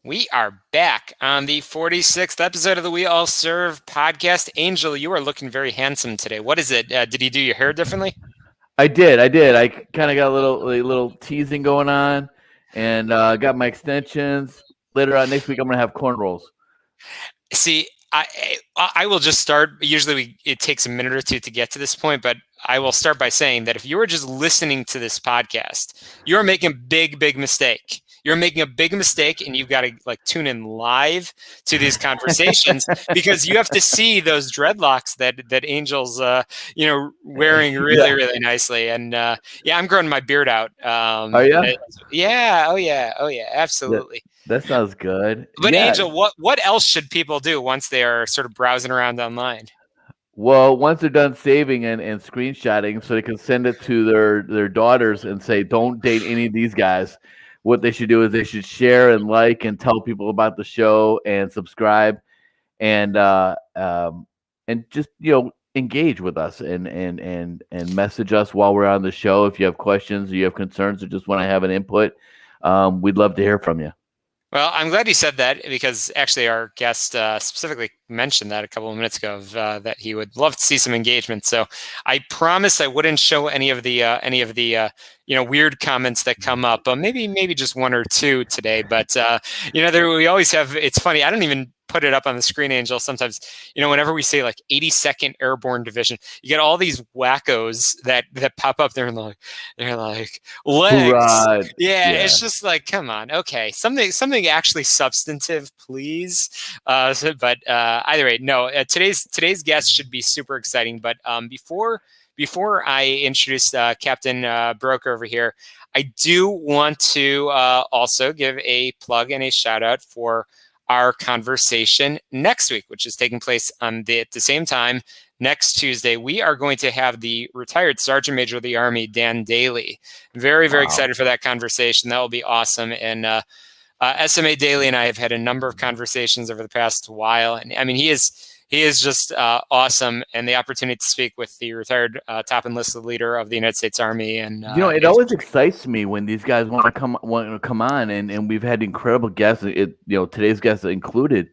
We are back on the 46th episode of the We All Serve podcast. Angel, you are looking very handsome today. What is it? Did you do your hair differently? I did. I kind of got a little teasing going on, and got my extensions. Later on next week, I'm gonna have cornrows. See, I will just start. Usually it takes a minute or two to get to this point, but I will start by saying that if you are just listening to this podcast, you're making a big mistake. You're making a big mistake, and you've got to tune in live to these conversations because you have to see those dreadlocks that Angel's wearing really nicely. And yeah, I'm growing my beard out. Are you? Yeah. Oh yeah, absolutely. That sounds good. But yeah. Angel, what else should people do once they are sort of browsing around online? Well, once they're done saving and screenshotting, so they can send it to their daughters and say, "Don't date any of these guys." What they should do is they should share and like and tell people about the show and subscribe, and just engage with us and message us while we're on the show. If you have questions or you have concerns or just want to have an input, we'd love to hear from you. Well, I'm glad you said that because actually our guest specifically mentioned that a couple of minutes ago that he would love to see some engagement. So I promised I wouldn't show any of the weird comments that come up. Maybe just one or two today. But we always have. It's funny. I don't even put it up on the screen, Angel. Sometimes, whenever we say 82nd Airborne Division, you get all these wackos that pop up there and they're like legs. Yeah, it's just come on, okay, something actually substantive, please. But either way, no. Today's guest should be super exciting. But before I introduce Captain Brouker over here, I do want to also give a plug and a shout out for our conversation next week, which is taking place at the same time next Tuesday. We are going to have the retired Sergeant Major of the Army, Dan Daly. Very excited for that conversation. That will be awesome. And SMA Daly and I have had a number of conversations over the past while, and I mean he is just awesome, and the opportunity to speak with the retired top enlisted leader of the United States Army. And it always excites me when these guys want to come on, and we've had incredible guests. Today's guest included,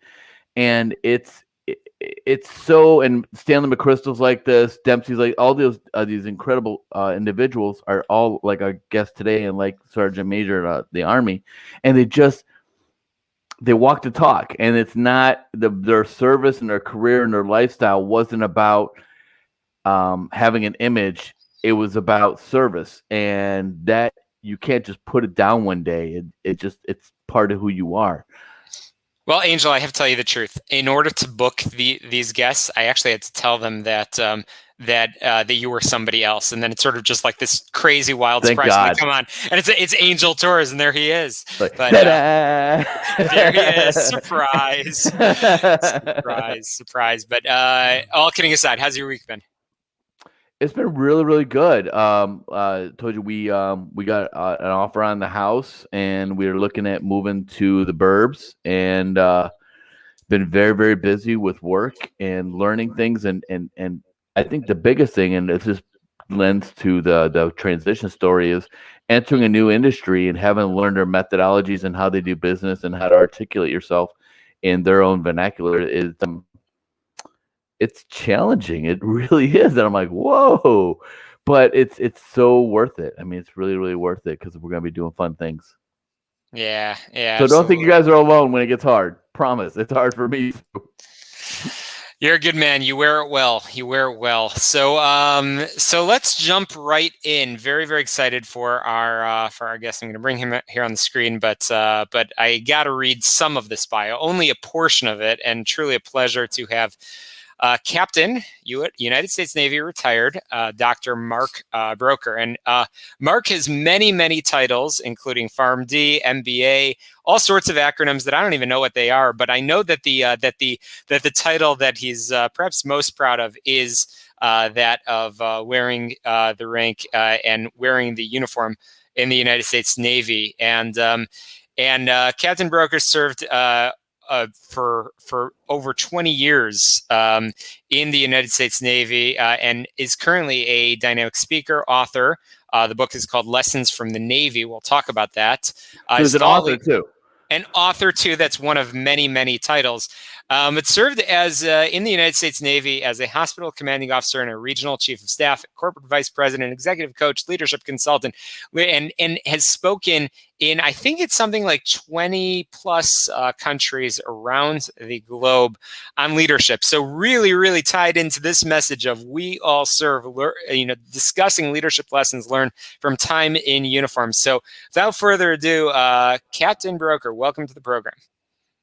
and it's so. And Stanley McChrystal's like this, Dempsey's like all these incredible individuals are all like our guest today, and like Sergeant Major of the Army, and they walk the talk, and it's not their service and their career and their lifestyle wasn't about having an image. It was about service, and that you can't just put it down one day. It's part of who you are. Well, Angel, I have to tell you the truth. In order to book these guests, I actually had to tell them that you were somebody else, and then it's sort of just like this crazy wild Thank surprise. God. Come on, and it's Angel Torres, and there he is. But there he is. Surprise. But all kidding aside, how's your week been? It's been really good. Told you we got an offer on the house, and we were looking at moving to the burbs, and been very busy with work and learning things, and I think the biggest thing, and this just lends to the transition story, is entering a new industry and having learned their methodologies and how they do business and how to articulate yourself in their own vernacular is it's challenging. It really is. And I'm like, whoa, but it's so worth it. I mean, it's really worth it because we're going to be doing fun things. Yeah. So absolutely. Don't think you guys are alone when it gets hard. Promise. It's hard for me. You're a good man. You wear it well. So let's jump right in. Very excited for our guest. I'm going to bring him here on the screen, but I got to read some of this bio, only a portion of it, and truly a pleasure to have Captain, United States Navy retired, Dr. Mark Brouker. And Mark has many titles, including PharmD, MBA, all sorts of acronyms that I don't even know what they are. But I know that the title that he's perhaps most proud of is that of wearing the rank and wearing the uniform in the United States Navy. And Captain Brouker served for over 20 years in the United States Navy and is currently a dynamic speaker, author. The book is called Lessons from the Navy. We'll talk about that. He's an author too. An author, too. That's one of many, many titles. It served as in the United States Navy as a hospital commanding officer and a regional chief of staff, corporate vice president, executive coach, leadership consultant, and has spoken in, I think it's something like 20 plus countries around the globe on leadership. So really, really tied into this message of we all serve, discussing leadership lessons learned from time in uniform. So without further ado, Captain Brouker, welcome to the program.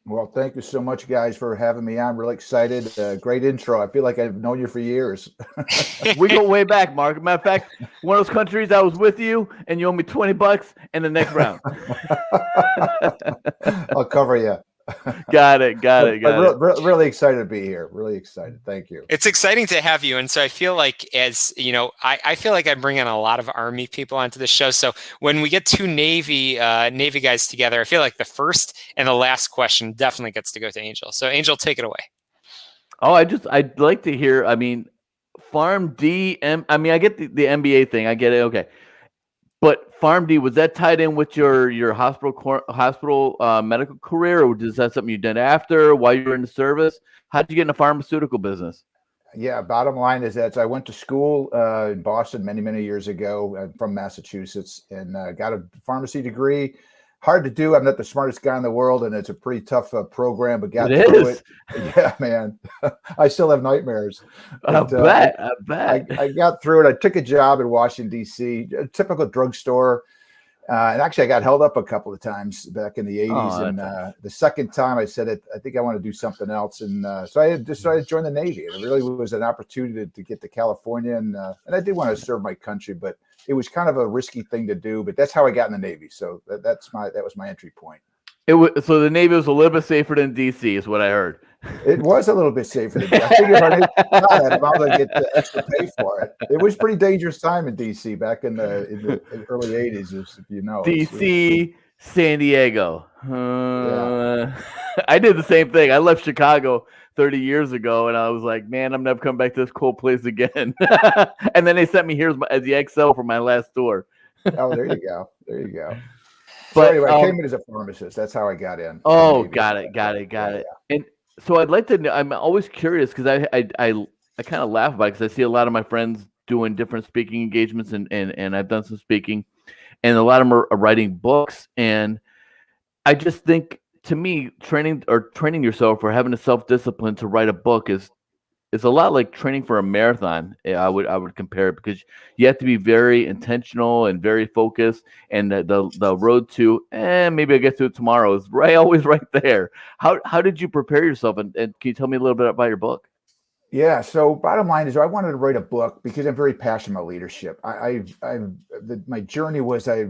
Well, thank you so much, guys, for having me. I'm really excited. Great intro. I feel like I've known you for years. We go way back, Mark. Matter of fact, one of those countries I was with you, and you owe me $20 in the next round. I'll cover you. Got it. Really excited to be here. Really excited. Thank you. It's exciting to have you. And so I feel like, as you know, I feel like I'm bringing a lot of Army people onto the show. So when we get two Navy guys together, I feel like the first and the last question definitely gets to go to Angel. So Angel, take it away. Oh, I'd like to hear, PharmD, I get the MBA thing. I get it. Okay. But PharmD, was that tied in with your hospital medical career, or is that something you did after while you were in the service? How did you get in the pharmaceutical business? Yeah, bottom line is that I went to school in Boston many, many years ago. I'm from Massachusetts, and got a pharmacy degree. Hard to do. I'm not the smartest guy in the world, and it's a pretty tough program, but got through it. Yeah, man. I still have nightmares. I bet. I got through it. I took a job in Washington, D.C., a typical drugstore. And actually, I got held up a couple of times back in the 80s. The second time I said, I think I want to do something else. And so I decided to join the Navy. It really was an opportunity to get to California. And I did want to serve my country, but it was kind of a risky thing to do. But that's how I got in the Navy. So that was my entry point. So the Navy was a little bit safer than DC, is what I heard. It was a little bit safer than I figured if I didn't I'm going to get the extra pay for it. It was a pretty dangerous time in DC back in the early 80s, if you know. DC, San Diego. Yeah. I did the same thing. I left Chicago 30 years ago, and I was like, man, I'm never coming back to this cold place again. And then they sent me here as the XL for my last tour. Oh, there you go. There you go. But so anyway, I came in as a pharmacist. That's how I got in. Oh, got it. And so I'd like to know, I'm always curious because I kind of laugh about it because I see a lot of my friends doing different speaking engagements and I've done some speaking, and a lot of them are writing books. And I just think, to me, training yourself or having a self-discipline to write a book is a lot like training for a marathon. I would compare it, because you have to be very intentional and very focused, and the road to maybe I'll get to it tomorrow is always right there. How did you prepare yourself, and can you tell me a little bit about your book? Yeah. So bottom line is, I wanted to write a book because I'm very passionate about leadership. My journey was I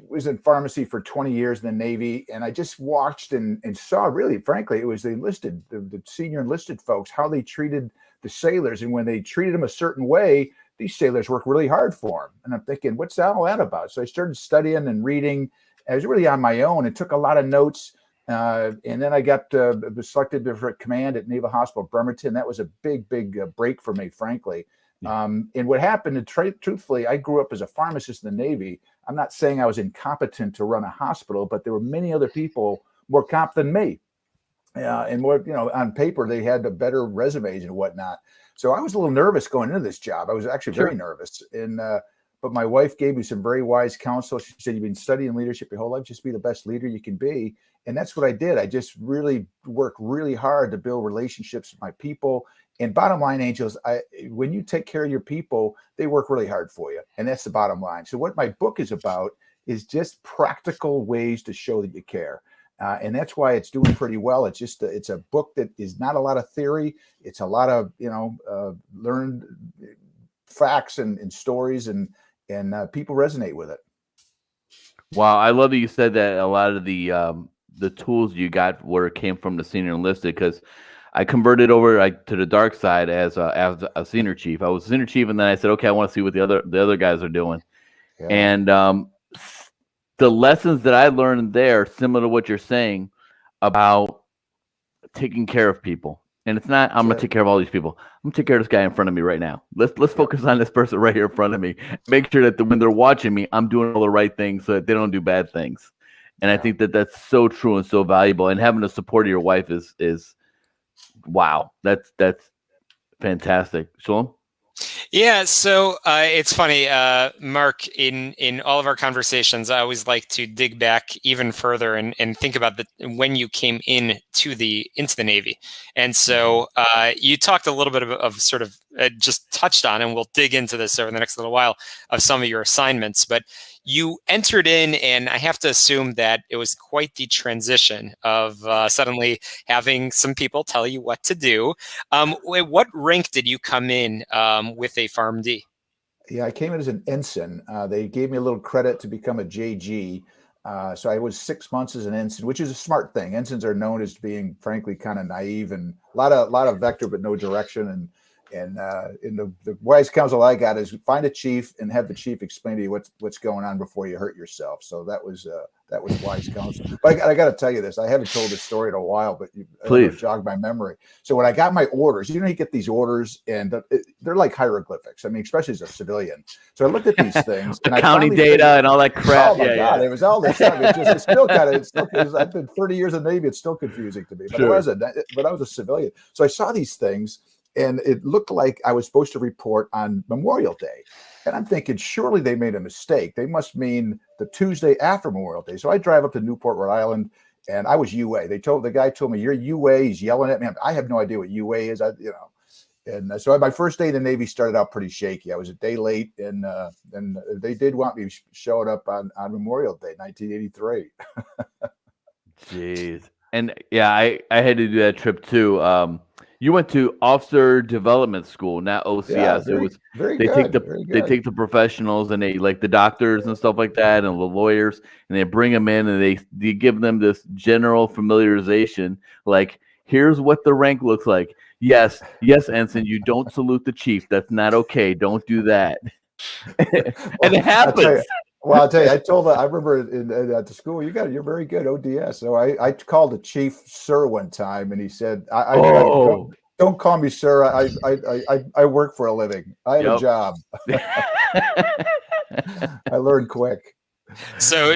was in pharmacy for 20 years in the Navy, and I just watched and saw, really, frankly, it was the senior enlisted folks, how they treated the sailors. And when they treated them a certain way, these sailors worked really hard for them. And I'm thinking, what's all that about? So I started studying and reading. I was really on my own and took a lot of notes. And then I got selected for command at Naval Hospital Bremerton. That was a big break for me, frankly. And what happened, truthfully, I grew up as a pharmacist in the Navy. I'm not saying I was incompetent to run a hospital, but there were many other people more competent than me. And more, on paper, they had better resumes and whatnot. So I was a little nervous going into this job. I was actually very nervous. And but my wife gave me some very wise counsel. She said, you've been studying leadership your whole life, just be the best leader you can be. And that's what I did. I just really worked really hard to build relationships with my people. And bottom line, Angels, when you take care of your people, they work really hard for you. And that's the bottom line. So what my book is about is just practical ways to show that you care. And that's why it's doing pretty well. It's a book that is not a lot of theory. It's a lot of, learned facts and stories, and people resonate with it. Wow. I love that you said that a lot of the tools you got came from the senior enlisted, because I converted over to the dark side as a senior chief. I was a senior chief, and then I said, okay, I want to see what the other guys are doing. Yeah. And the lessons that I learned there, similar to what you're saying about taking care of people. And it's not, I'm going to take care of all these people. I'm going to take care of this guy in front of me right now. Let's focus on this person right here in front of me. Make sure that when they're watching me, I'm doing all the right things so that they don't do bad things. And I think that that's so true and so valuable. And having the support of your wife is wow. That's fantastic. Shalom? Yeah, so it's funny, Mark. In all of our conversations, I always like to dig back even further and think about when you came into the Navy. And so you talked a little bit of sort of just touched on, and we'll dig into this over the next little while, of some of your assignments. But you entered in, and I have to assume that it was quite the transition of suddenly having some people tell you what to do. What rank did you come in with a PharmD? Yeah, I came in as an ensign. They gave me a little credit to become a JG. So I was 6 months as an ensign, which is a smart thing. Ensigns are known as being, frankly, kind of naive and a lot of vector but no direction. And in the wise counsel I got is find a chief and have the chief explain to you what's going on before you hurt yourself. So that was wise counsel. But I got to tell you this. I haven't told this story in a while, but you jogged my memory. So when I got my orders, you get these orders and they're like hieroglyphics. I mean, especially as a civilian. So I looked at these things and counting data and all that crap. Oh my God, it was all this stuff. It's still kind of. I've been 30 years in the Navy. It's still confusing to me. But I was a civilian. So I saw these things. And it looked like I was supposed to report on Memorial Day. And I'm thinking, surely they made a mistake. They must mean the Tuesday after Memorial Day. So I drive up to Newport, Rhode Island, and I was UA. The guy told me, you're UA. He's yelling at me. I have no idea what UA is. And so my first day in the Navy started out pretty shaky. I was a day late, and they did want me showing up on Memorial Day, 1983. Jeez. And yeah, I had to do that trip too. You went to Officer Development School, not OCS. Yeah, they take the professionals and they like the doctors and stuff like that and the lawyers, and they bring them in and they give them this general familiarization. Like, here's what the rank looks like. Yes, ensign, you don't salute the chief. That's not okay. Don't do that. And it happens. I'll tell you, I remember at the school, you're very good, ODS. So I called the chief sir one time, and he said, don't call me sir. I work for a living. I have a job. I learned quick. So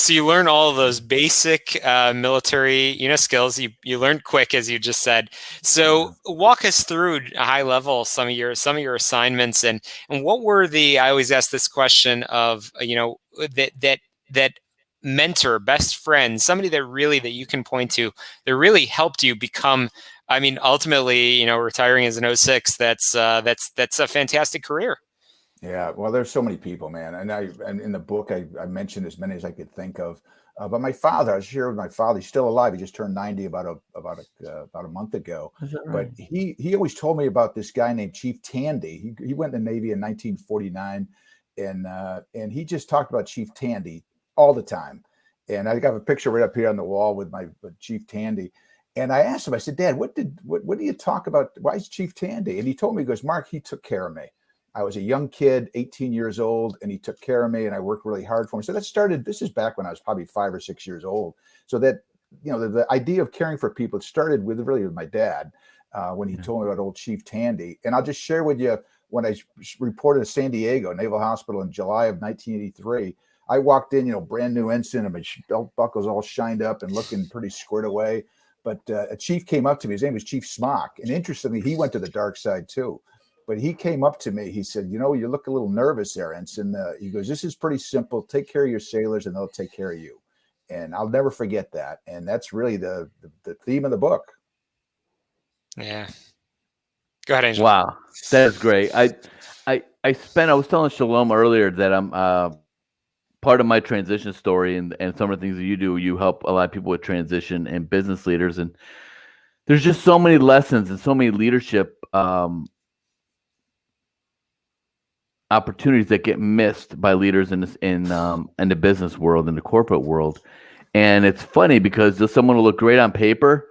you learn all of those basic military skills. You learned quick, as you just said. So walk us through a high level some of your assignments and what were I always ask this question of that mentor, best friend, somebody that you can point to that really helped you become. I mean, ultimately, retiring as an 06, that's a fantastic career. Yeah, well, there's so many people, man, and in the book I mentioned as many as I could think of. But my father, I was here with my father. He's still alive. He just turned 90 about a month ago. Is that But right? he always told me about this guy named Chief Tandy. He went in the Navy in 1949, and he just talked about Chief Tandy all the time. And I got a picture right up here on the wall with Chief Tandy. And I asked him, I said, Dad, what do you talk about? Why is Chief Tandy? And he told me, he goes, Mark, he took care of me. I was a young kid, 18 years old, and he took care of me, and I worked really hard for him. So this is back when I was probably 5 or 6 years old. So that, the idea of caring for people, it started with my dad when he told me about old Chief Tandy. And I'll just share with you, when I reported to San Diego Naval Hospital in July of 1983, I walked in, brand new ensign, and my belt buckles all shined up and looking pretty squared away. But a chief came up to me. His name was Chief Smock. And interestingly, he went to the dark side too. But he came up to me. He said, you look a little nervous there, ensign. He goes, this is pretty simple. Take care of your sailors and they'll take care of you. And I'll never forget that. And that's really the theme of the book. Yeah. Go ahead, Angel. Wow. That's great. I was telling Shalom earlier that I'm part of my transition story and some of the things that you help a lot of people with transition and business leaders. And there's just so many lessons and so many leadership opportunities that get missed by leaders in the business world, in the corporate world. And it's funny because just someone will look great on paper,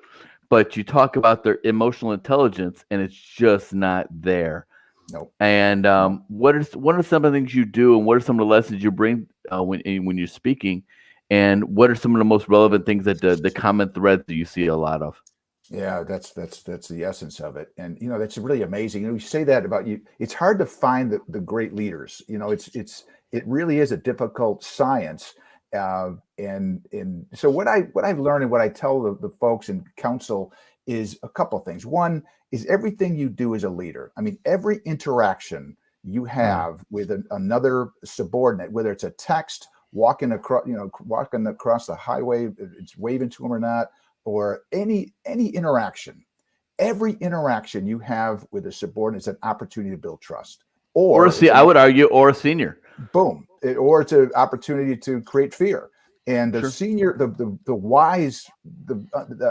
but you talk about their emotional intelligence and it's just not there. Nope. And what are some of the things you do, and what are some of the lessons you bring when you're speaking, and what are some of the most relevant things that the common threads that you see a lot of? Yeah, that's the essence of it. And, that's really amazing. You say that about you. It's hard to find the great leaders. It really is a difficult science. And so what I've learned and what I tell the folks and counsel is a couple of things. One is everything you do as a leader. I mean, every interaction you have with another subordinate, whether it's a text, walking across the highway, it's waving to them or not, or any interaction. Every interaction you have with a subordinate is an opportunity to build trust. Or I would argue, or a senior. Boom. Or it's an opportunity to create fear. And the senior, the wise,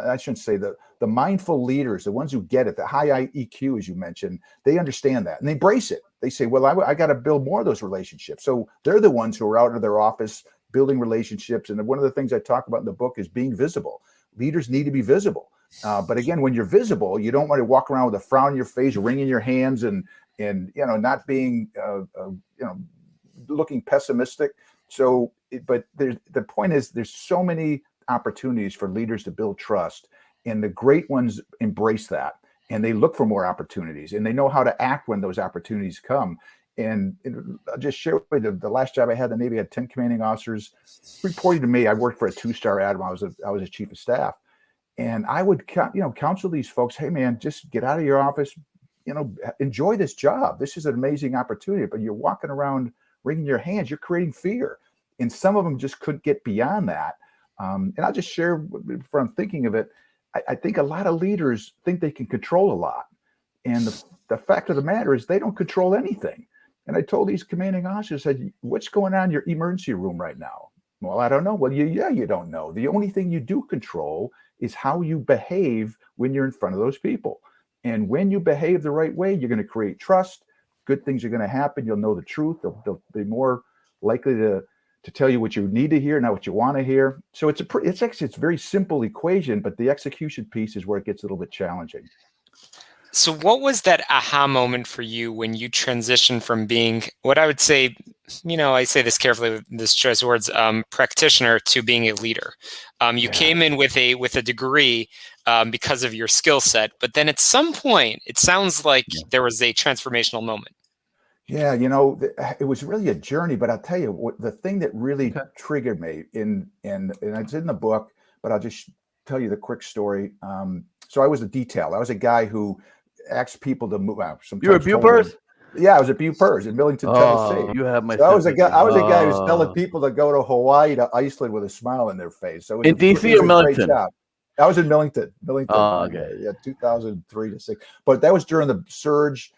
I shouldn't say the mindful leaders, the ones who get it, the high EQ, as you mentioned, they understand that and they embrace it. They say, well, I got to build more of those relationships. So they're the ones who are out of their office building relationships. And one of the things I talk about in the book is being visible. Leaders need to be visible. But again, when you're visible, you don't want to walk around with a frown on your face, wringing your hands, and not being looking pessimistic. So, but the point is, there's so many opportunities for leaders to build trust, and the great ones embrace that, and they look for more opportunities, and they know how to act when those opportunities come. And I'll just share with you, the last job I had in the Navy, I had 10 commanding officers reporting to me. I worked for a 2-star admiral. I was a chief of staff, and I would counsel these folks, hey man, just get out of your office, enjoy this job. This is an amazing opportunity, but you're walking around wringing your hands, you're creating fear. And some of them just couldn't get beyond that. And I'll just share from thinking of it. I think a lot of leaders think they can control a lot. And the fact of the matter is they don't control anything. And I told these commanding officers, I said, what's going on in your emergency room right now? Well, I don't know. Well, you don't know. The only thing you do control is how you behave when you're in front of those people. And when you behave the right way, you're going to create trust. Good things are going to happen. You'll know the truth. They'll be more likely to tell you what you need to hear, not what you want to hear. So it's actually a very simple equation, but the execution piece is where it gets a little bit challenging. So what was that aha moment for you when you transitioned from being what I would say, I say this carefully with this choice of words, practitioner, to being a leader? You came in with a degree because of your skill set, but then at some point, it sounds like there was a transformational moment. Yeah, it was really a journey, but I'll tell you what, the thing that really triggered me and it's in the book, but I'll just tell you the quick story. So I was a detail. I was a guy who asked people to move out. You were a Bupers? Yeah, I was a Bupers in Millington, Tennessee. You have my. So I was a guy who's telling people to go to Hawaii, to Iceland with a smile on their face. So in DC or Millington? I was in Millington. Oh, okay. Yeah, 2003 to 6. But that was during the surge.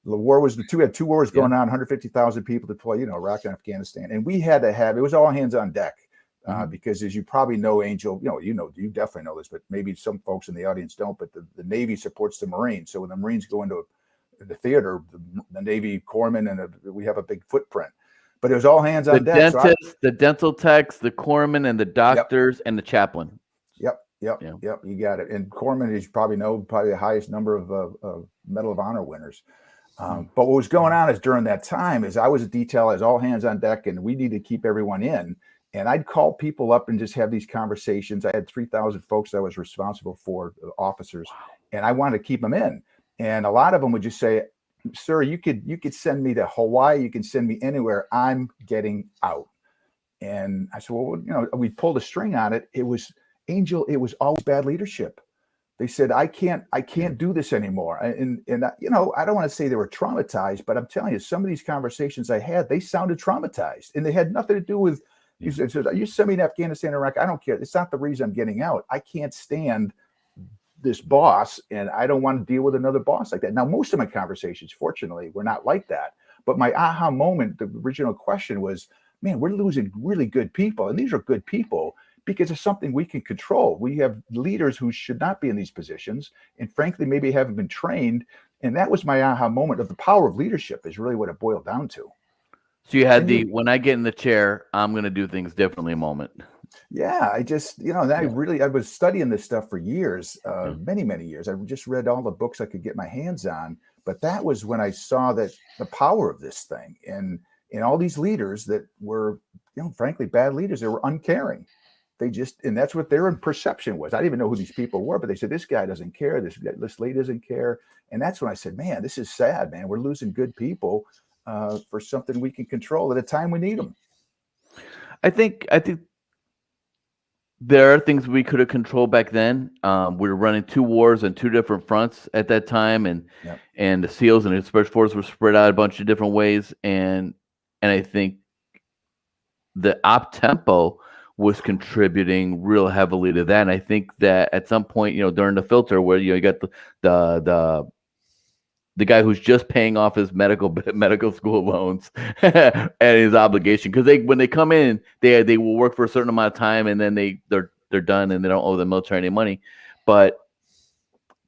The war was we had 2 wars going on, 150,000 people deployed, Iraq and Afghanistan, and we had to have it was all hands on deck because, as you probably know, Angel, you definitely know this, but maybe some folks in the audience don't. But the Navy supports the Marines, so when the Marines go into the theater, the Navy corpsmen and we have a big footprint. But it was all hands on deck. The dental techs, the corpsmen, and the doctors, and the chaplain. Yep. You got it. And corpsmen, as you probably know, probably the highest number of Medal of Honor winners. But what was going on is during that time is I was a detail, as all hands on deck, and we needed to keep everyone in. And I'd call people up and just have these conversations. I had 3,000 folks that I was responsible for, officers, and I wanted to keep them in. And a lot of them would just say, "Sir, you could send me to Hawaii. You can send me anywhere. I'm getting out." And I said, "Well, we pulled a string on it. It was Angel. It was always bad leadership." They said, I can't do this anymore. And I don't want to say they were traumatized, but I'm telling you, some of these conversations I had, they sounded traumatized, and they had nothing to do with, you send me to Afghanistan, Iraq, I don't care. It's not the reason I'm getting out. I can't stand this boss, and I don't want to deal with another boss like that. Now, most of my conversations, fortunately, were not like that. But my aha moment, the original question was, man, we're losing really good people. And these are good people because it's something we can control. We have leaders who should not be in these positions, and frankly, maybe haven't been trained. And that was my aha moment of the power of leadership is really what it boiled down to. So you had when I get in the chair, I'm going to do things differently moment. Yeah, I just, I was studying this stuff for years, many, many years. I just read all the books I could get my hands on. But that was when I saw that the power of this thing and all these leaders that were, frankly, bad leaders, they were uncaring. And that's what their perception was. I didn't even know who these people were, but they said, this guy doesn't care. This lady doesn't care. And that's when I said, man, this is sad, man. We're losing good people for something we can control at a time we need them. I think There are things we could have controlled back then. We were running 2 wars on 2 different fronts at that time, and Yep. and the SEALs and the Special Forces were spread out a bunch of different ways, and I think the op tempo was contributing real heavily to that. And I think that at some point, during the filter, where you got the the guy who's just paying off his medical school loans and his obligation, because when they come in, they will work for a certain amount of time, and then they're done, and they don't owe the military any money. But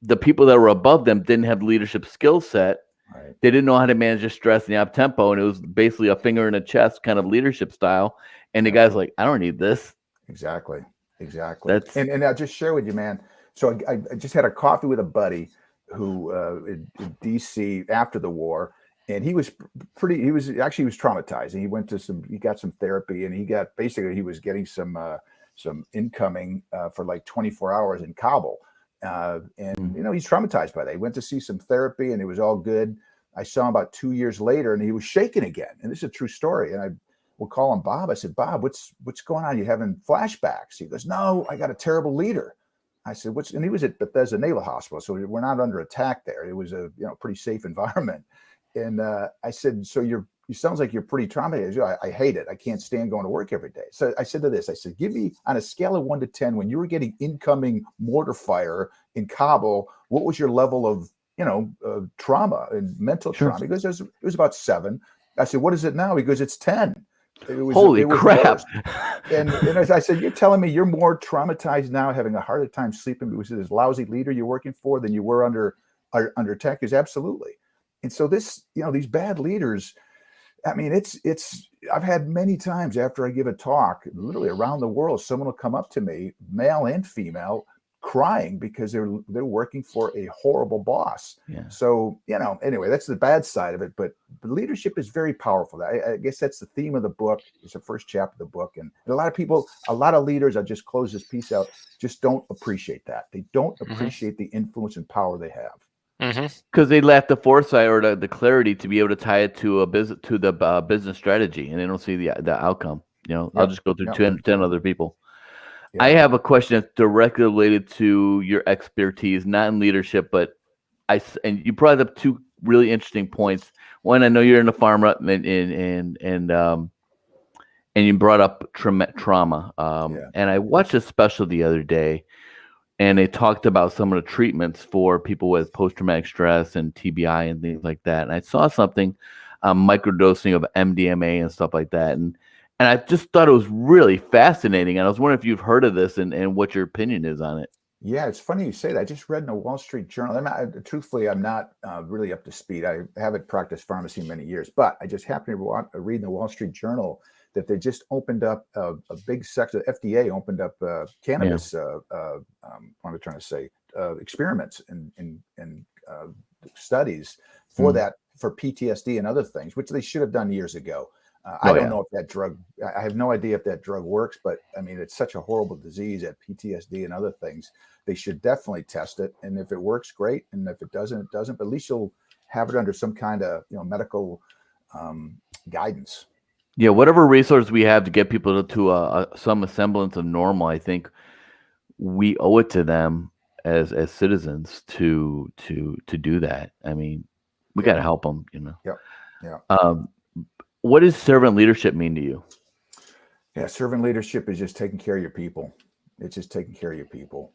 the people that were above them didn't have leadership skill set. Right. They didn't know how to manage the stress and the up tempo, and it was basically a finger in the chest kind of leadership style. And the guy's like, I don't need this. Exactly. That's And I'll just share with you, man. So I just had a coffee with a buddy who in DC after the war, and he was traumatized. And he got some therapy, and he was getting some incoming for like 24 hours in Kabul. And he's traumatized by that. He went to see some therapy, and it was all good. I saw him about 2 years later, and he was shaking again. And this is a true story. And I will call him Bob. I said, Bob, what's going on? You having flashbacks? He goes, no, I got a terrible leader. I said, and he was at Bethesda Naval Hospital, so we're not under attack there. It was a pretty safe environment. And I said, so you sounds like you're pretty traumatized. I hate it. I can't stand going to work every day. So I said, give me on a scale of 1 to 10, when you were getting incoming mortar fire in Kabul, what was your level of trauma and mental trauma? He goes, it was about 7. I said, what is it now? He goes, it's 10. Holy crap. And as I said, you're telling me you're more traumatized now, having a harder time sleeping because of this lousy leader you're working for than you were under attack? Is absolutely. And so these bad leaders, I mean, I've had many times after I give a talk, literally around the world, someone will come up to me, male and female, crying because they're working for a horrible boss. Yeah. So, anyway, that's the bad side of it. But leadership is very powerful. I guess that's the theme of the book. It's the first chapter of the book. And a lot of leaders, I'll just close this piece out, just don't appreciate that. They don't appreciate the influence and power they have. Because they lack the foresight or the clarity to be able to tie it to the business strategy, and they don't see the outcome. I'll just go through 10 other people. Yeah. I have a question that's directly related to your expertise, not in leadership, but and you brought up 2 really interesting points. One, I know you're in the pharma, and you brought up trauma. And I watched a special the other day, and they talked about some of the treatments for people with post-traumatic stress and TBI and things like that. And I saw something, microdosing of MDMA and stuff like that. And I just thought it was really fascinating. And I was wondering if you've heard of this and what your opinion is on it. Yeah, it's funny you say that. I just read in the Wall Street Journal. Truthfully, I'm not really up to speed. I haven't practiced pharmacy in many years, but I just happened to read in the Wall Street Journal that they just opened up a big sector. FDA opened up cannabis. What am I trying to say? Experiments and studies for that, for PTSD and other things, which they should have done years ago. I don't know if that drug, I have no idea if that drug works, but I mean, it's such a horrible disease at PTSD and other things. They should definitely test it. And if it works, great. And if it doesn't, it doesn't, but at least you'll have it under some kind of, medical guidance. Yeah. Whatever resource we have to get people to some semblance of normal, I think we owe it to them as citizens to do that. I mean, we got to help them, Yeah. What does servant leadership mean to you? Yeah, servant leadership is just taking care of your people. It's just taking care of your people.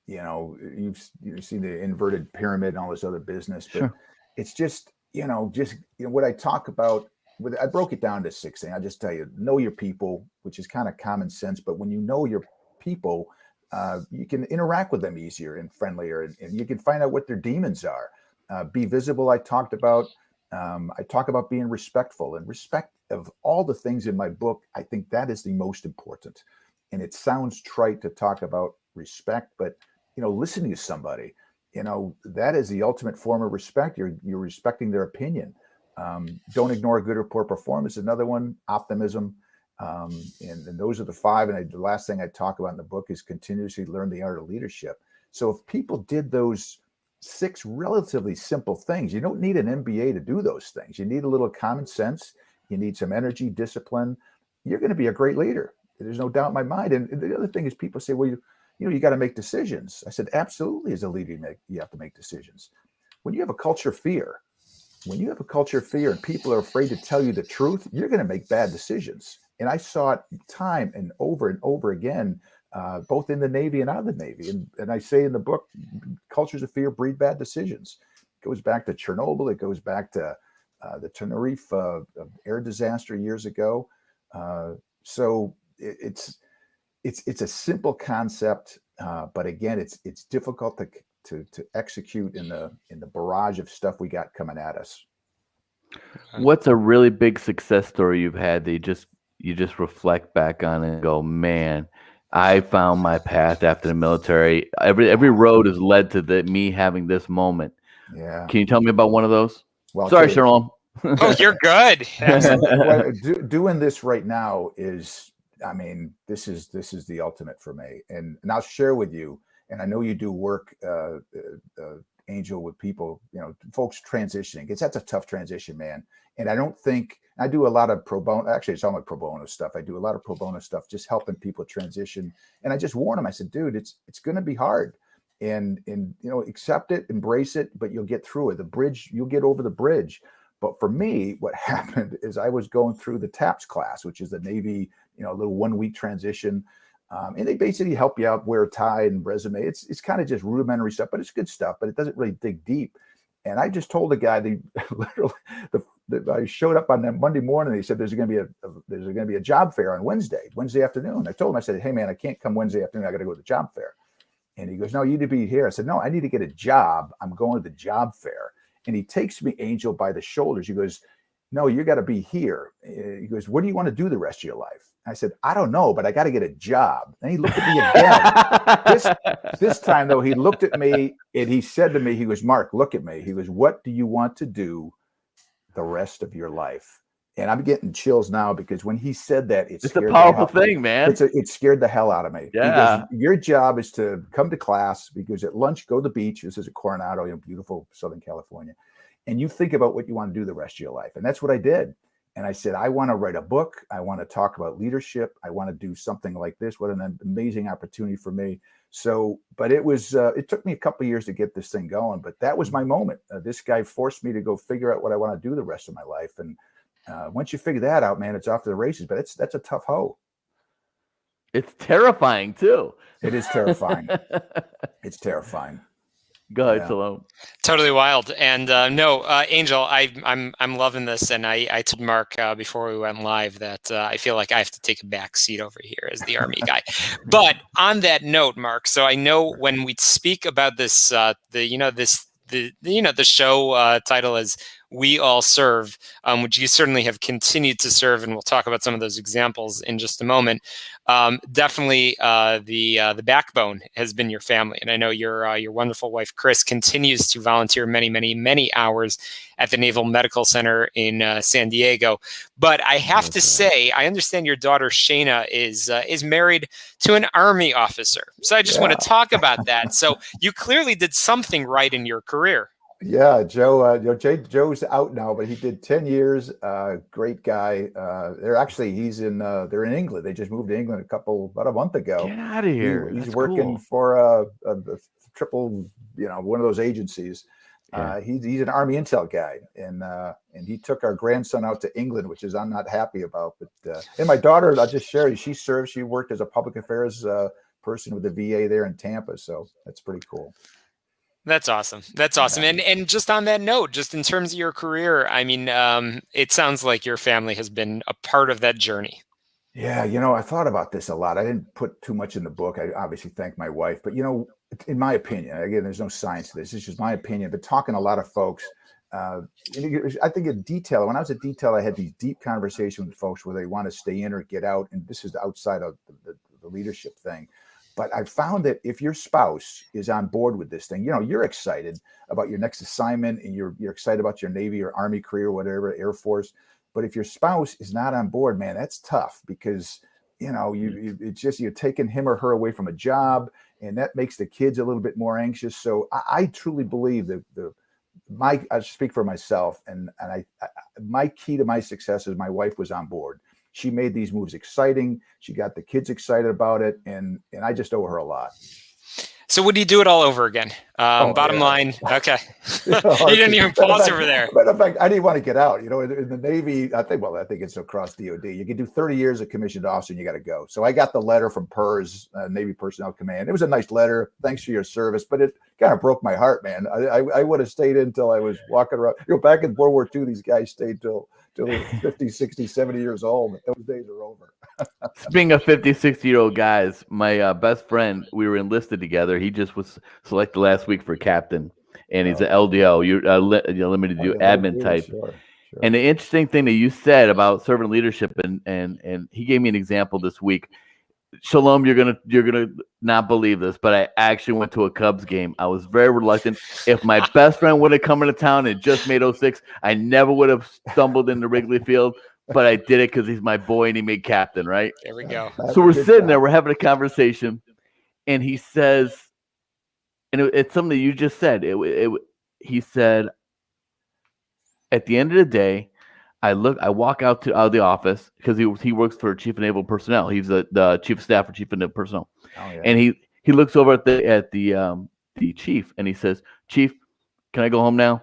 You've seen the inverted pyramid and all this other business, but it's just what I talk about. I broke it down to 6 things. I just tell you, know your people, which is kind of common sense. But when you know your people, you can interact with them easier and friendlier, and you can find out what their demons are. Be visible. I talked about. I talk about being respectful, and respect of all the things in my book. I think that is the most important. And it sounds trite to talk about respect, but listening to somebody, that is the ultimate form of respect. You're respecting their opinion. Don't ignore good or poor performance. Another one, optimism. And those are the 5. And the last thing I talk about in the book is continuously learn the art of leadership. So if people did those 6 relatively simple things, you don't need an MBA to do those things. You need a little common sense. You need some energy, discipline. You're going to be a great leader. There's no doubt in my mind. And the other thing is people say, well, you got to make decisions. I said, absolutely. As a leader, you have to make decisions. When you have a culture of fear, and people are afraid to tell you the truth, you're going to make bad decisions. And I saw it time and over again, both in the Navy and out of the Navy. And I say in the book, cultures of fear breed bad decisions. It goes back to Chernobyl. It goes back to the Tenerife air disaster years ago. So it's a simple concept, but again, it's difficult to execute in the barrage of stuff we got coming at us. What's a really big success story you've had that you just reflect back on and go, man, I found my path after the military. Every road has led to me having this moment. Yeah. Can you tell me about one of those? Well, sorry, Shalom. Oh, you're good. Doing this right now is, I mean, this is the ultimate for me. And I'll share with you, and I know you do work, Angel, with people, folks transitioning, because that's a tough transition, man. And I don't think I do a lot of pro bono. Actually, it's all my pro bono stuff. I do a lot of pro bono stuff, just helping people transition. And I just warn them. I said, dude, it's going to be hard, and accept it, embrace it, but you'll get through it. You'll get over the bridge. But for me, what happened is I was going through the TAPS class, which is the Navy, little 1 week transition. And they basically help you out, wear a tie and resume. It's kind of just rudimentary stuff, but it's good stuff, but it doesn't really dig deep. And I just told the guy, I showed up on that Monday morning. He said, there's going to be a job fair on Wednesday afternoon. I told him, I said, hey man, I can't come Wednesday afternoon. I got to go to the job fair. And he goes, no, you need to be here. I said, no, I need to get a job. I'm going to the job fair. And he takes me, Angel, by the shoulders. He goes, no, you got to be here. He goes, what do you want to do the rest of your life? I said, I don't know, but I got to get a job. And he looked at me again. This time, though, he looked at me and he said to me, he goes, Mark, look at me. He goes, what do you want to do the rest of your life? And I'm getting chills now because when he said that, it's a powerful thing, man. It scared the hell out of me. Yeah. He goes, your job is to come to class, because at lunch, go to the beach. This is at Coronado, beautiful Southern California. And you think about what you want to do the rest of your life. And that's what I did. And I said, I want to write a book. I want to talk about leadership. I want to do something like this. What an amazing opportunity for me. So, but it took me a couple of years to get this thing going, but that was my moment. This guy forced me to go figure out what I want to do the rest of my life. And once you figure that out, man, it's off to the races, but that's a tough hoe. It's terrifying too. It is terrifying. It's terrifying. Go ahead, Shalom. Totally wild. And Angel, I'm loving this. And I told Mark before we went live that I feel like I have to take a back seat over here as the Army guy. But on that note, Mark, so I know when we speak about this, the show title is We All Serve, which you certainly have continued to serve, and we'll talk about some of those examples in just a moment. Definitely, the backbone has been your family, and I know your wonderful wife Chris continues to volunteer many hours at the Naval Medical Center in San Diego. But I have to say, I understand your daughter Shayna is married to an Army officer, so I just want to talk about that. So you clearly did something right in your career. Yeah, Joe's out now, but he did 10 years. Great guy. They're in England. They just moved to England about a month ago. Get out of here. He's working for a triple, one of those agencies. Yeah. He's an Army intel guy, and he took our grandson out to England, which I'm not happy about. But and my daughter, I'll just share, she served. She worked as a public affairs person with the VA there in Tampa, so that's pretty cool. That's awesome. And just on that note, just in terms of your career, I mean, it sounds like your family has been a part of that journey. Yeah, I thought about this a lot. I didn't put too much in the book. I obviously thank my wife, but in my opinion, again, there's no science to this. It's just my opinion. But talking to a lot of folks, I think in detail, when I was at detail, I had these deep conversations with folks where they want to stay in or get out. And this is outside of the leadership thing. But I found that if your spouse is on board with this thing, you're excited about your next assignment and you're excited about your Navy or Army career, whatever, Air Force. But if your spouse is not on board, man, that's tough because, it's just you're taking him or her away from a job, and that makes the kids a little bit more anxious. So I truly believe that I speak for myself, and my key to my success is my wife was on board. she made these moves exciting. She got the kids excited about it, and I just owe her a lot. So would you do it all over again? Bottom line, okay. You didn't even pause over there. But in fact, I didn't want to get out. You know, in the Navy, I think it's across DOD. You can do 30 years of commissioned officer and you got to go. So I got the letter from PERS, Navy Personnel Command. It was a nice letter. Thanks for your service. But it kind of broke my heart, man. I would have stayed in until I was walking around. You know, back in World War II, these guys stayed till they were 50, 60, 70 years old. But those days are over. Speaking of 50, 60-year-old guys, my best friend, we were enlisted together. He just was selected last week for captain, and he's an LDO. You're limited to do admin type. Sure. And the interesting thing that you said about servant leadership, and he gave me an example this week. Shalom, you're gonna not believe this, but I actually went to a Cubs game. I was very reluctant. If my best friend would have come into town and just made 06, I never would have stumbled into Wrigley Field. But I did it because he's my boy and he made captain, right? There we go. So we're sitting there, we're having a conversation, and he says, and it's something that you just said. He said, at the end of the day, I walk out of the office because he works for Chief of Naval Personnel. He's the chief of staff for Chief of Naval Personnel, and he looks over at the chief and he says, "Chief, can I go home now?"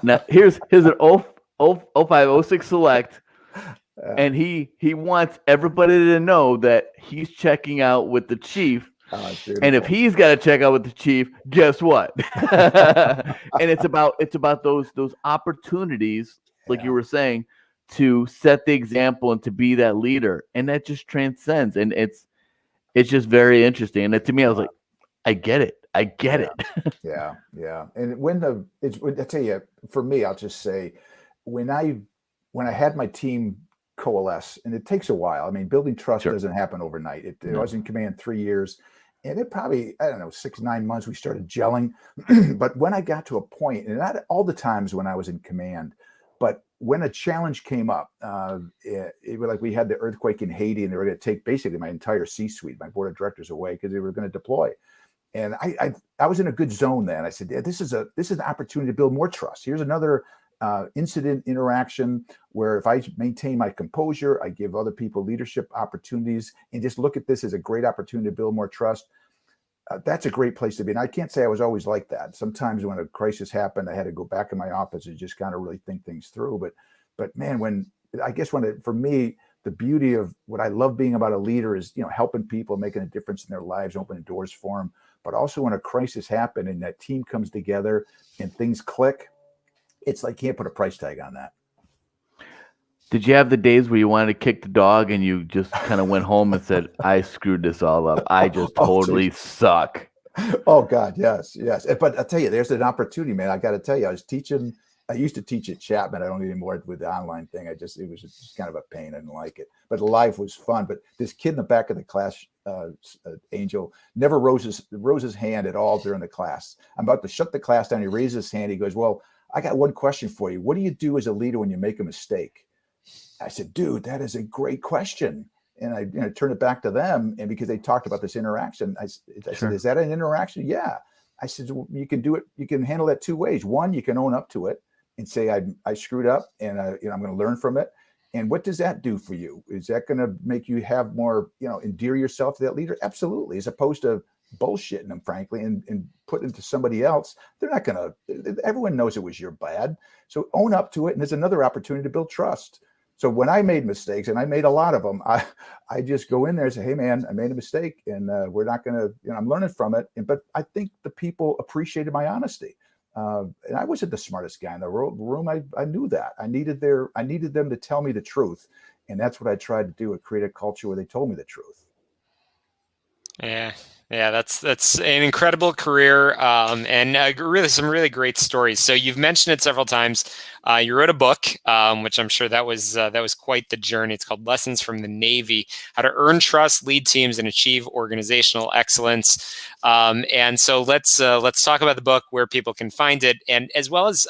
Now here's an 0506 select, and he wants everybody to know that he's checking out with the chief. And if he's got to check out with the chief, guess what? And it's about those opportunities, like you were saying, to set the example and to be that leader, and that just transcends, and it's just very interesting. And to me, I was like, I get it. Yeah. And I tell you, for me, I'll just say, when I had my team coalesce, and it takes a while. I mean, building trust doesn't happen overnight. I was in command 3 years, and it probably, 6-9 months, we started gelling. But when I got to a point, and not all the times when I was in command, but when a challenge came up, it was like we had the earthquake in Haiti, and they were going to take basically my entire C-suite, my board of directors, away because they were going to deploy. And I was in a good zone then. I said, yeah, this is an opportunity to build more trust. Here's another incident interaction where if I maintain my composure, I give other people leadership opportunities, and just look at this as a great opportunity to build more trust. That's a great place to be. And I can't say I was always like that. Sometimes when a crisis happened, I had to go back in my office and just kind of really think things through. But man, for me, the beauty of what I love being about a leader is, helping people, making a difference in their lives, opening doors for them. But also when a crisis happened and that team comes together and things click, it's like, can't put a price tag on that. Did you have the days where you wanted to kick the dog and you just kind of went home and said, I screwed this all up. I just totally suck. Oh God. Yes. But I'll tell you, there's an opportunity, man. I got to tell you, I used to teach at Chapman. I don't anymore with the online thing. It was just kind of a pain. I didn't like it, but life was fun. But this kid in the back of the class, Angel, never rose his hand at all during the class. I'm about to shut the class down. He raises his hand. He goes, well, I got one question for you. What do you do as a leader when you make a mistake? I said, dude, that is a great question. And I turned it back to them. And because they talked about this interaction, I said, is that an interaction? Yeah. I said, well, you can do it. You can handle that two ways. One, you can own up to it and say, I screwed up, and I'm going to learn from it. And what does that do for you? Is that going to make you have more, endear yourself to that leader? Absolutely. As opposed to bullshitting them, frankly, and put into somebody else. They're not going to, everyone knows it was your bad. So own up to it. And there's another opportunity to build trust. So when I made mistakes, and I made a lot of them, I just go in there and say, hey man, I made a mistake, and we're not going to, I'm learning from it. But I think the people appreciated my honesty. And I wasn't the smartest guy in the room. I knew that. I needed them to tell me the truth. And that's what I tried to do, create a culture where they told me the truth. Yeah, that's an incredible career, and really some really great stories. So you've mentioned it several times. You wrote a book, which I'm sure that was quite the journey. It's called Lessons from the Navy: How to Earn Trust, Lead Teams, and Achieve Organizational Excellence. And so let's talk about the book, where people can find it, and as well as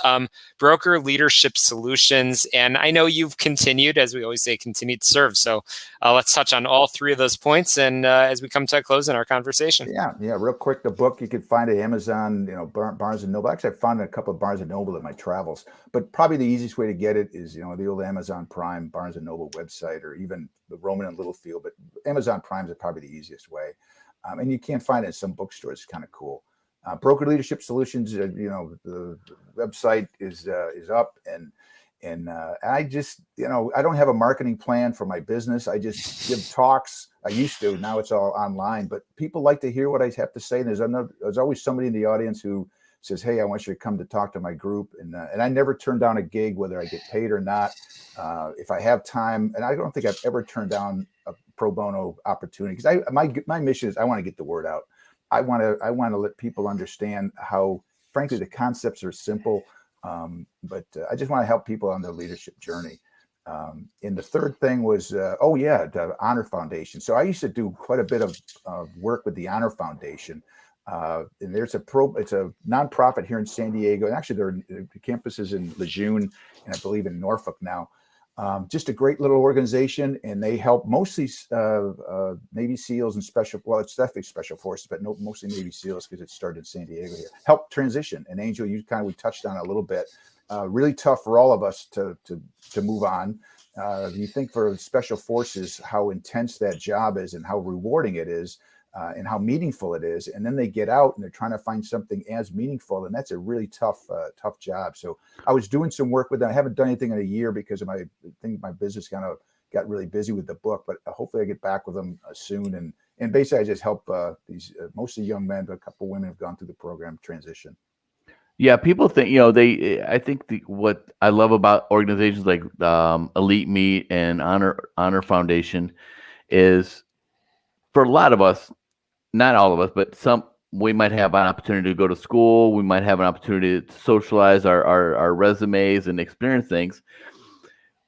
Brouker Leadership Solutions. And I know you've continued, as we always say, continued to serve. So let's touch on all three of those points, and as we come to a close in our conversation. Yeah. Real quick, the book you can find at Amazon, Barnes and Noble. Actually, I found a couple of Barnes and Noble in my travels, but probably probably the easiest way to get it is, the old Amazon Prime, Barnes & Noble website, or even the Roman and Littlefield, but Amazon Prime is probably the easiest way. And you can't find it in some bookstores. It's kind of cool. Broker Leadership Solutions, the website is up, and I just, I don't have a marketing plan for my business. I just give talks. I used to. Now it's all online, but people like to hear what I have to say. And there's always somebody in the audience who says, "Hey, I want you to come to talk to my group," and I never turn down a gig, whether I get paid or not. If I have time, and I don't think I've ever turned down a pro bono opportunity, because my mission is I want to get the word out. I want to let people understand how, frankly, the concepts are simple, but I just want to help people on their leadership journey. And the third thing was, the Honor Foundation. So I used to do quite a bit of work with the Honor Foundation. And it's a nonprofit here in San Diego, and actually the campus is in Lejeune and I believe in Norfolk now. Just a great little organization, and they help mostly Navy SEALs and it's definitely Special Forces, but mostly Navy SEALs, because it started in San Diego here. Help transition. And Angel, we touched on it a little bit. Really tough for all of us to move on. You think for Special Forces how intense that job is and how rewarding it is. And how meaningful it is, and then they get out and they're trying to find something as meaningful, and that's a really tough job. So I was doing some work with them. I haven't done anything in a year because of my business kind of got really busy with the book, but hopefully I get back with them soon. And basically I just help these mostly young men, but a couple women have gone through the program transition. Yeah, people think, I think what I love about organizations like Elite Meet and Honor Foundation is, for a lot of us, not all of us, but we might have an opportunity to go to school. We might have an opportunity to socialize our resumes and experience things.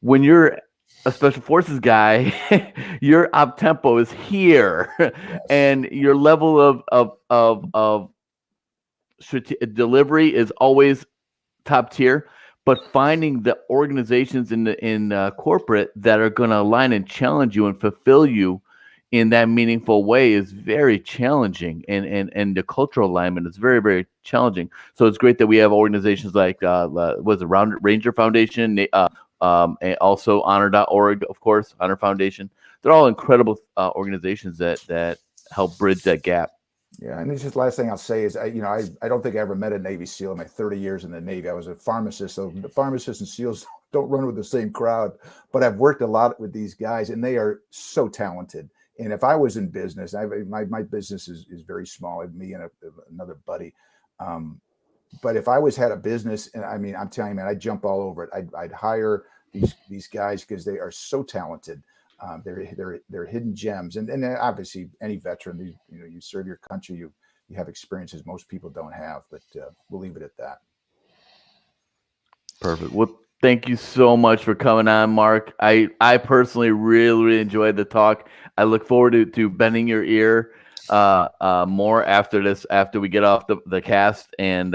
When you're a Special Forces guy, your op tempo is here, yes. And your level of delivery is always top tier. But finding the organizations in corporate that are going to align and challenge you and fulfill you in that meaningful way is very challenging, and the cultural alignment is very, very challenging. So it's great that we have organizations like Ranger Foundation, and also honor.org, of course, Honor Foundation. They're all incredible organizations that help bridge that gap. Yeah, and this is the last thing I'll say is I don't think I ever met a Navy SEAL in my 30 years in the Navy. I was a pharmacist, so the pharmacists and SEALs don't run with the same crowd, but I've worked a lot with these guys, and they are so talented. And if I was in business, my business is very small, me and another buddy. But if I had a business, and I'm telling you, man, I'd jump all over it. I'd hire these guys because they are so talented. They're hidden gems, and obviously any veteran, you serve your country, you have experiences most people don't have. But we'll leave it at that. Perfect. Well, thank you so much for coming on, Mark. I personally really enjoyed the talk. I look forward to bending your ear more after this, after we get off the cast. And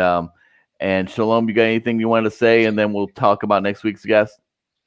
Shalom, you got anything you want to say? And then we'll talk about next week's guest.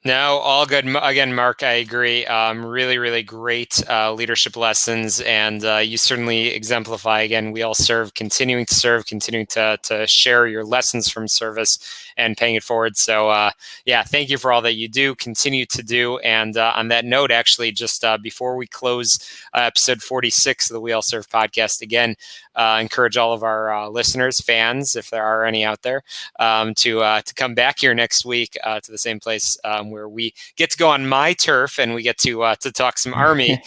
No, all good. Again, Mark, I agree. Really, really great leadership lessons, and you certainly exemplify. Again, we all continuing to share your lessons from service and paying it forward. So, thank you for all that you do, continue to do. And on that note, actually, just before we close episode 46 of the We All Serve podcast, again, encourage all of our listeners, fans, if there are any out there, to come back here next week to the same place where we get to go on my turf and we get to talk some Army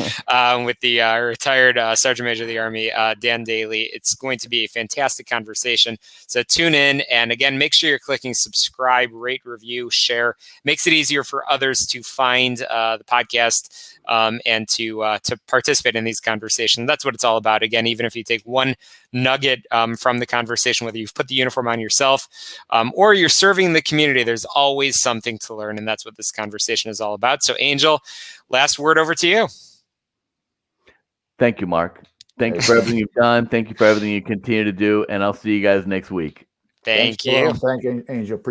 with the retired Sergeant Major of the Army, Dan Daly. It's going to be a fantastic conversation. So tune in, and again, make sure you're clicking subscribe, rate, review, share. Makes it easier for others to find the podcast and to participate in these conversations. That's what it's all about. Again, even if you take one nugget from the conversation, whether you've put the uniform on yourself or you're serving the community, there's always something to learn, and that's what this conversation is all about. So, Angel, last word over to you. Thank you, Mark. Thank you for everything you've done. Thank you for everything you continue to do, and I'll see you guys next week. Thank you. Thank you, Angel.